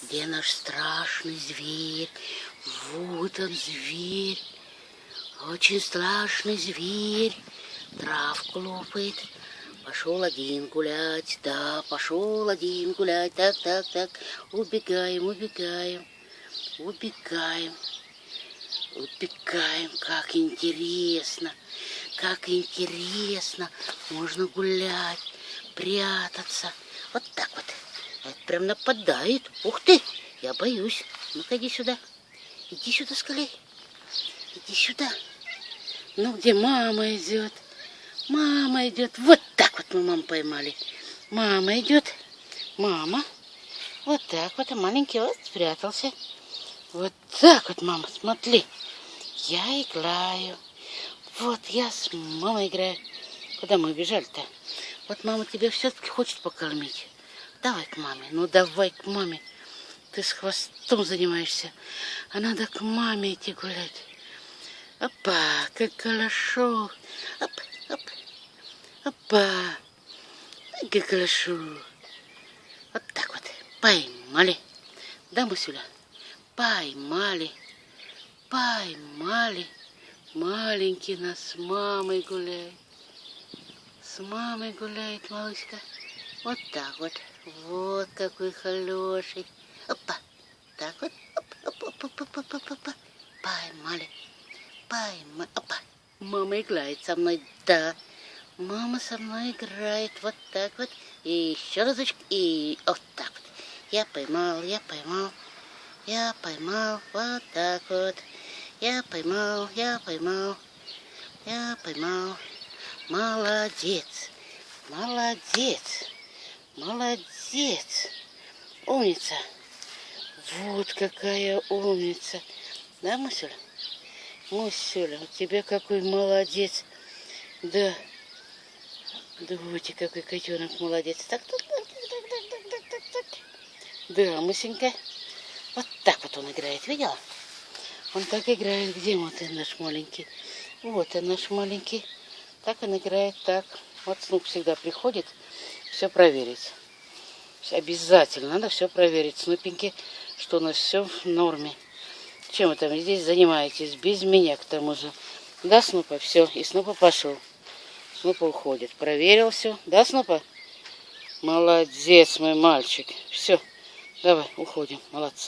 Где наш страшный зверь? Вот он, зверь. Очень страшный зверь. Травку лопает. Пошел один гулять. Да, пошел один гулять. Так, так, так. Убегаем, убегаем. Убегаем. Убегаем. Как интересно. Как интересно. Можно гулять, прятаться. Вот так вот. Это прям нападает. Ух ты, я боюсь. Ну-ка, иди сюда. Иди сюда скорей. Иди сюда. Ну, где мама идет? Мама идет. Вот так вот мы маму поймали. Мама идет. Мама. Вот так вот. А маленький вот спрятался. Вот так вот, мама, смотри. Я играю. Вот я с мамой играю. Куда мы убежали-то? Вот мама тебя все-таки хочет покормить. Давай к маме. Ну, давай к маме. Ты с хвостом занимаешься. А надо к маме идти гулять. Опа, как хорошо. Оп, оп. Опа. Как хорошо. Вот так вот. Поймали. Да, Масюля? Поймали. Поймали. Маленький нас с мамой гуляет. С мамой гуляет малышка. Вот так вот. Вот какой хороший. Опа. Так вот. Оп, оп, оп, оп, оп, оп, оп. Поймали. Поймали. Опа. Мама играет со мной. Да. Мама со мной играет. Вот так вот. И еще разочек. И вот так вот. Я поймал, я поймал. Я поймал. Вот так вот. Я поймал, я поймал. Я поймал. Молодец. Молодец. Молодец. Умница. Вот какая умница. Да, Мусюля? Мусюля, у тебя какой молодец. Да. Да, вот какой котенок молодец. Так, так, так, так, так, так, так, так. Да, Мусенька. Вот так вот он играет, видела? Он так играет. Где вот он наш маленький? Вот он наш маленький. Так он играет, так. Вот Снуп всегда приходит все проверить. Обязательно надо все проверить, Снупеньки, что у нас все в норме. Чем вы там здесь занимаетесь? Без меня, к тому же. Да, Снупа? Все. И Снупа пошел. Снупа уходит. Проверил все. Да, Снупа? Молодец, мой мальчик. Все. Давай, уходим. Молодцы.